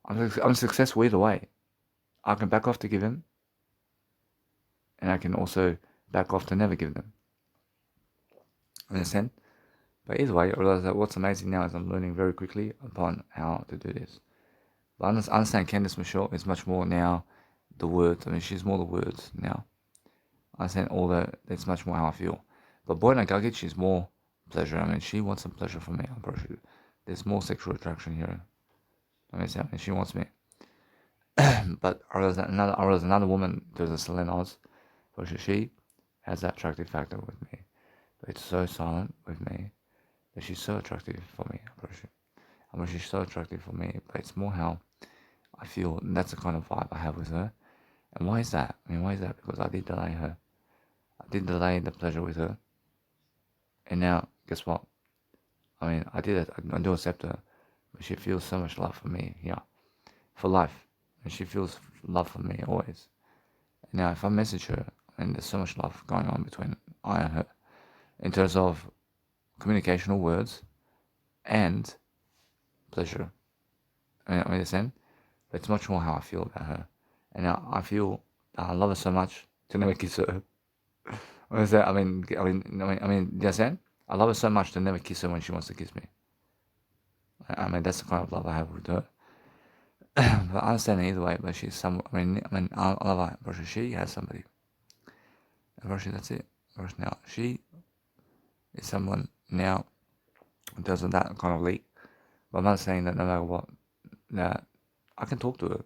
I'm successful either way. I can back off to give them, and I can also back off to never give them. Understand? But either way, I realize that what's amazing now is I'm learning very quickly upon how to do this. But I understand Candice Michelle is much more now the words. I mean, she's more the words now. I understand all that. That's much more how I feel. But Boyna Gagic, she's more pleasure. I mean, she wants some pleasure from me. I'm pretty sure there's more sexual attraction here. I mean, she wants me. But I realize another woman, there's a Selene Oz, but she has that attractive factor with me. But it's so silent with me that she's so attractive for me. I mean, she's so attractive for me, but it's more how I feel. And that's the kind of vibe I have with her. And why is that? I mean, why is that? Because I did delay her. I did delay the pleasure with her. And now, guess what? I mean, I did it. I do accept her. But she feels so much love for me, yeah. For life. And she feels love for me always. And now, if I message her, and there's so much love going on between I and her, in terms of communication or words, and pleasure. I understand? But it's much more how I feel about her. And now I feel that I love her so much to never kiss her. What is that? I mean, do you understand? I love her so much to never kiss her when she wants to kiss me. I mean, that's the kind of love I have with her. But I understand either way. But she's some. I love her. But she has somebody. Firstly, that's it. First now, she is someone now in terms of that kind of leak. But I'm not saying that no matter what, that I can talk to her.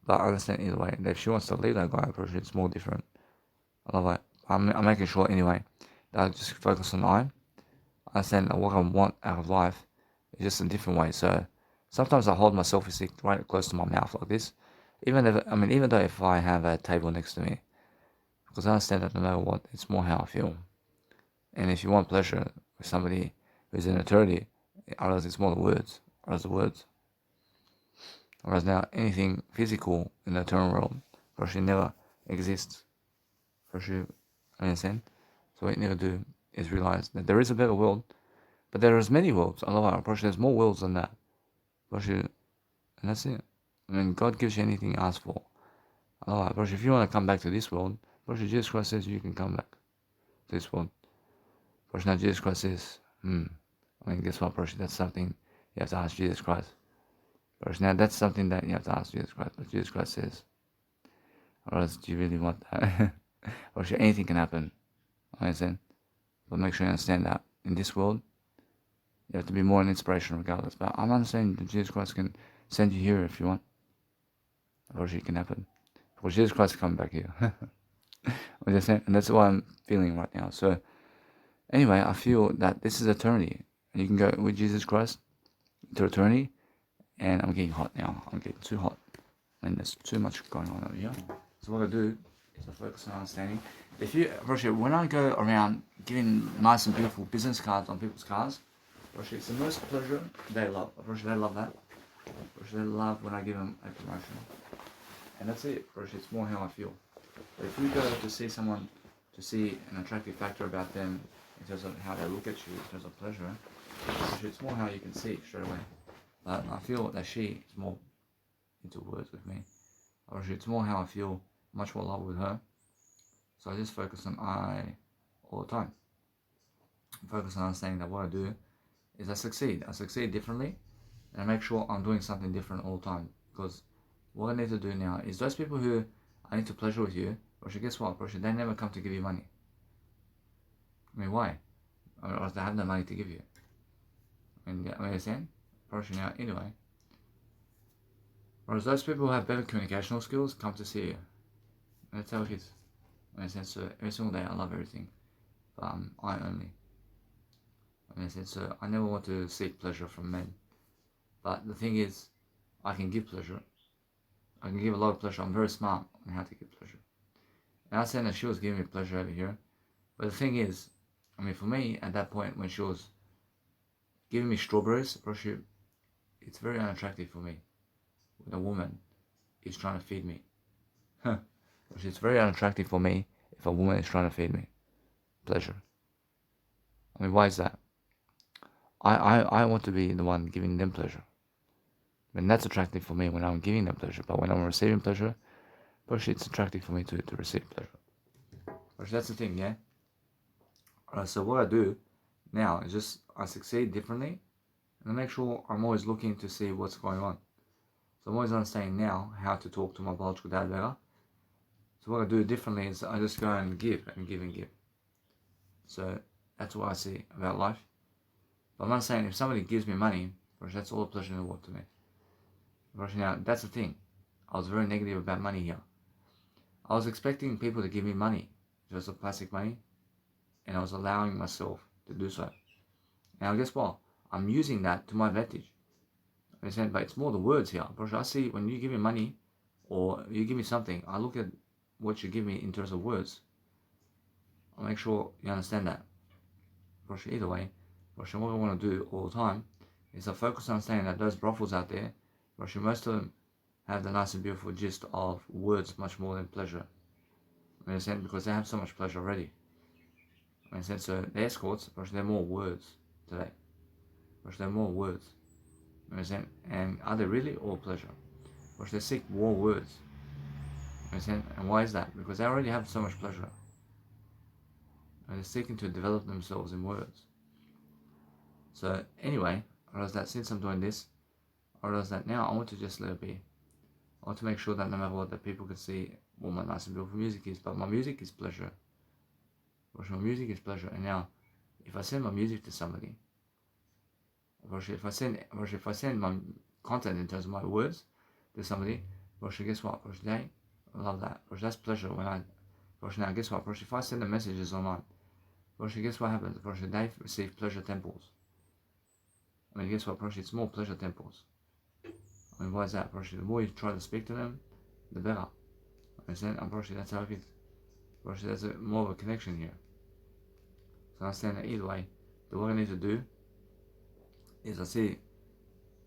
But I understand either way. That if she wants to leave that guy, it's more different. I love it. I'm making sure anyway that I just focus on I understand that what I want out of life is just a different way. So sometimes I hold my selfie stick right close to my mouth like this. Even though if I have a table next to me, because I understand that no matter what, it's more how I feel. And if you want pleasure with somebody who's in eternity, otherwise it's more the words, Whereas now anything physical in the eternal realm, actually never exists. Actually, understand? So what you need to do is realize that there is a better world, but there is many worlds. I love it. There's more worlds than that. And that's it. I mean, God gives you anything you ask for. Alright, bro, if you want to come back to this world, bro, Jesus Christ says you can come back to this world. Bro, now Jesus Christ says, I mean, guess what, bro, that's something you have to ask Jesus Christ. Bro, now that's something that you have to ask Jesus Christ. But Jesus Christ says, or else do you really want that? Or anything can happen. Understand? But make sure you understand that in this world, you have to be more an inspiration regardless. But I'm not saying that Jesus Christ can send you here if you want. Or it can happen. Because Jesus Christ is coming back here. Understand? And that's what I'm feeling right now. So, anyway, I feel that this is eternity. And you can go with Jesus Christ to eternity. And I'm getting hot now. I'm getting too hot. And there's too much going on over here. So what I do is I focus on understanding. If you, Roger, when I go around giving nice and beautiful business cards on people's cars, Roger, it's the most pleasure they love. Roger, they love that. Roger, they love when I give them a promotion. And that's it, Roger, it's more how I feel. But if you go to see someone, to see an attractive factor about them in terms of how they look at you, in terms of pleasure, Roger, it's more how you can see straight away. But I feel that she is more into words with me. Roger, it's more how I feel, much more love with her. So I just focus on I all the time. Focus on understanding that what I do is I succeed. I succeed differently, and I make sure I'm doing something different all the time. Because what I need to do now is those people who I need to pleasure with you, Roger, guess what, Roger, they never come to give you money. I mean, why? Or they have no money to give you. I mean, you understand? Roger, now, anyway. Whereas those people who have better communicational skills come to see you. And that's how it is. In a sense, so every single day I love everything, but I only. In a sense, so I never want to seek pleasure from men. But the thing is, I can give pleasure. I can give a lot of pleasure. I'm very smart on how to give pleasure. And I was saying that she was giving me pleasure over here. But the thing is, I mean, for me, at that point, when she was giving me strawberries, it's very unattractive for me when a woman is trying to feed me. It's very unattractive for me if a woman is trying to feed me. Pleasure. I mean, why is that? I want to be the one giving them pleasure. And that's attractive for me when I'm giving them pleasure. But when I'm receiving pleasure, it's attractive for me to receive pleasure. That's the thing, yeah? So what I do now is just I succeed differently. And I make sure I'm always looking to see what's going on. So I'm always understanding now how to talk to my biological dad better. So what I do differently is I just go and give and give and give. So that's what I see about life. But I'm not saying if somebody gives me money, that's all the pleasure in the world to me. Now, that's the thing. I was very negative about money here. I was expecting people to give me money, just of plastic money, and I was allowing myself to do so. Now, guess what? I'm using that to my advantage. Understand? But it's more the words here. I see when you give me money or you give me something, I look at what you give me in terms of words. I'll make sure you understand that. Either way, what I want to do all the time is I focus on understanding that those brothels out there, most of them have the nice and beautiful gist of words much more than pleasure. Understand? Because they have so much pleasure already. Understand? So the escorts, they're more words today. They're more words. Understand? And are they really all pleasure? They seek more words. Understand? And why is that? Because they already have so much pleasure. And they're seeking to develop themselves in words. So anyway, I realize that since I'm doing this, I realize that now I want to just let it be. I want to make sure that no matter what, that people can see what my nice and beautiful music is. But my music is pleasure. My music is pleasure. And now, if I send my music to somebody, if I send my content in terms of my words to somebody, guess what? They love that. That's pleasure when I. Now, guess what? If I send the messages online, guess what happens? They receive pleasure temples. I mean, guess what? It's more pleasure temples. I mean, why is that? The more you try to speak to them, the better. Understand? And that's how it is. There's more of a connection here. So I understand that either way, what I need to do is I see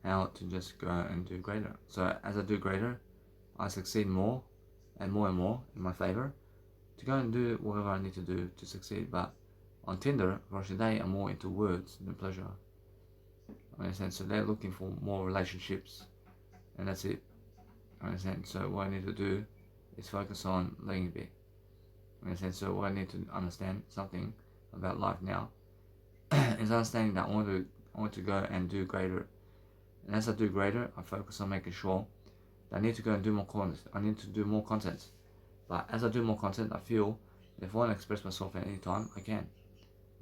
how to just go and do greater. So as I do greater, I succeed more and more in my favor to go and do whatever I need to do to succeed. But on Tinder, they are more into words than pleasure. I understand? So they're looking for more relationships and that's it. Understand? So what I need to do is focus on letting it be. Understand? So what I need to understand something about life now is understanding that I want to go and do greater. And as I do greater, I focus on making sure that I need to go and do more content. I need to do more content. But as I do more content, I feel if I want to express myself at any time, I can.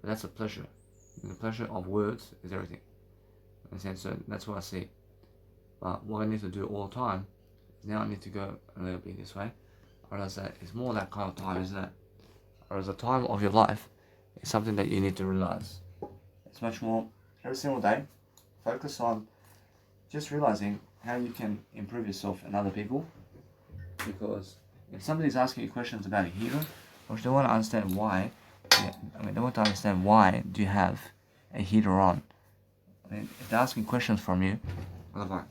But that's a pleasure. And the pleasure of words is everything. Understand? So that's what I see. But what I need to do all the time is now I need to go a little bit this way. I realize that it's more that kind of time, isn't it? Whereas the time of your life is something that you need to realize. It's much more every single day. Focus on just realizing how you can improve yourself and other people. Because if somebody's asking you questions about a heater, or they want to understand why, they want to understand why do you have a heater on. If they're asking questions from you, or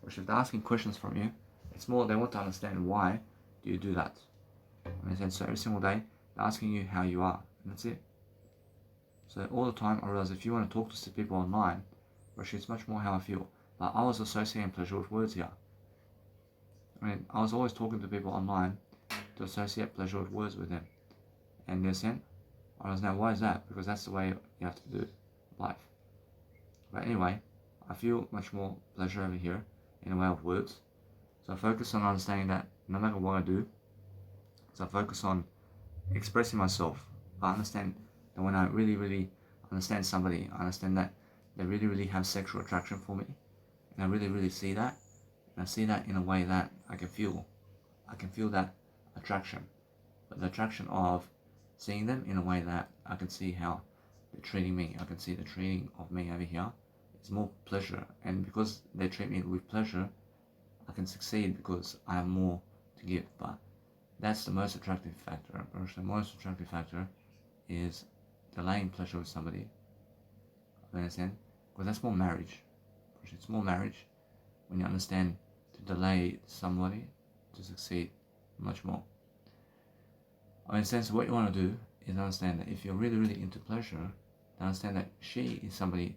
if they're asking questions from you, it's more they want to understand why do you do that. So every single day, they're asking you how you are, and that's it. So all the time, I realize if you want to talk to people online, it's much more how I feel. Like I was associating pleasure with words here. I was always talking to people online to associate pleasure with words with them. And they're saying, I was now, why is that? Because that's the way you have to do life. But anyway, I feel much more pleasure over here in a way of words. So I focus on understanding that no matter what I do, so I focus on expressing myself. I understand that when I really, really understand somebody, I understand that they really, really have sexual attraction for me. And I really, really see that. And I see that in a way that I can feel that attraction. But the attraction of seeing them in a way that I can see how they're treating me. I can see the treating of me over here. It's more pleasure. And because they treat me with pleasure, I can succeed because I have more to give. But that's the most attractive factor. The most attractive factor is delaying pleasure with somebody. You understand? Because that's more marriage. It's more marriage when you understand to delay somebody to succeed much more. In a sense, what you want to do is understand that if you're really, really into pleasure, understand that she is somebody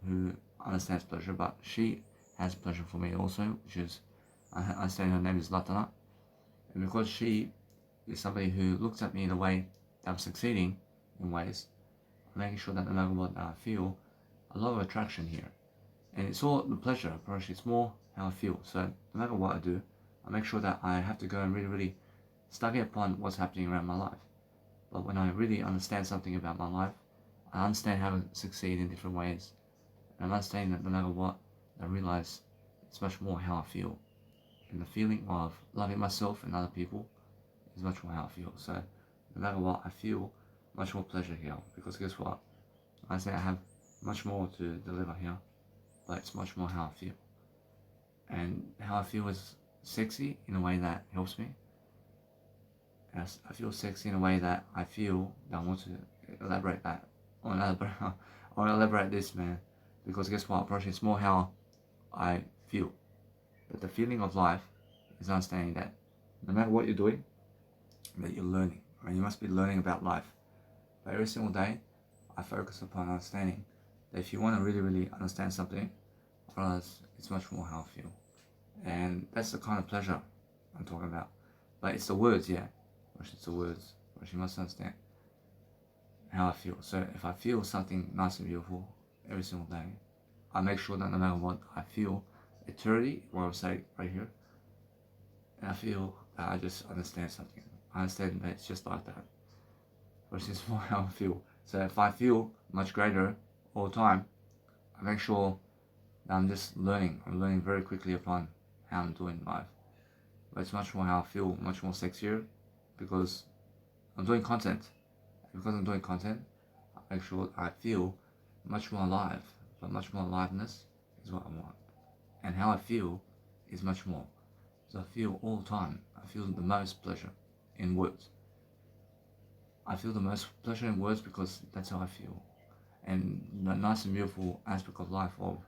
who understands pleasure, but she has pleasure for me also, which is, I understand her name is Latana. And because she is somebody who looks at me in a way that I'm succeeding in ways, I'm making sure that no matter what I feel, a lot of attraction here. And it's all the pleasure, it's more how I feel. So no matter what I do, I make sure that I have to go and really, really study upon what's happening around my life. But when I really understand something about my life, I understand how to succeed in different ways. And I'm understanding that no matter what, I realize it's much more how I feel. And the feeling of loving myself and other people is much more how I feel. So no matter what, I feel much more pleasure here. Because guess what? I say I have much more to deliver here, but it's much more how I feel. And how I feel is sexy in a way that helps me. And I feel sexy in a way that I feel that I want to elaborate that. Or elaborate this, man. Because guess what? It's more how I feel. But the feeling of life is understanding that no matter what you're doing, that you're learning. Right? You must be learning about life. But every single day, I focus upon understanding that if you want to really, really understand something, it's much more how I feel. And that's the kind of pleasure I'm talking about. But it's the words, yeah. It's the words. You must understand how I feel. So if I feel something nice and beautiful every single day, I make sure that no matter what I feel, eternity, what I'll say right here, and I feel that I just understand something. I understand that it's just like that. Which is more how I feel. So if I feel much greater all the time, I make sure that I'm just learning. I'm learning very quickly upon how I'm doing life. But it's much more how I feel, much more sexier, because I'm doing content. And because I'm doing content, I make sure I feel much more alive. But much more aliveness is what I want. And how I feel is much more. So I feel all the time. I feel the most pleasure in words. I feel the most pleasure in words because that's how I feel. And the nice and beautiful aspect of life of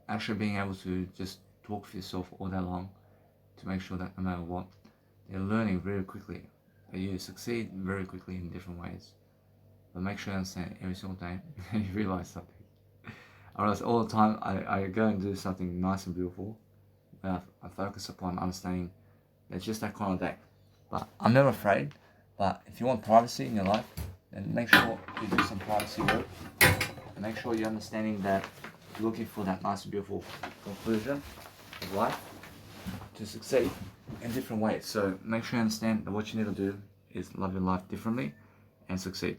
actually being able to just talk for yourself all day long to make sure that no matter what, you're learning very quickly. That you succeed very quickly in different ways. But make sure you understand every single day and you realize something. Or else all the time I go and do something nice and beautiful I focus upon understanding it's just that kind of day. But I'm never afraid. But if you want privacy in your life, then make sure you do some privacy work. And make sure you're understanding that you're looking for that nice, beautiful conclusion of life to succeed in different ways. So make sure you understand that what you need to do is love your life differently and succeed.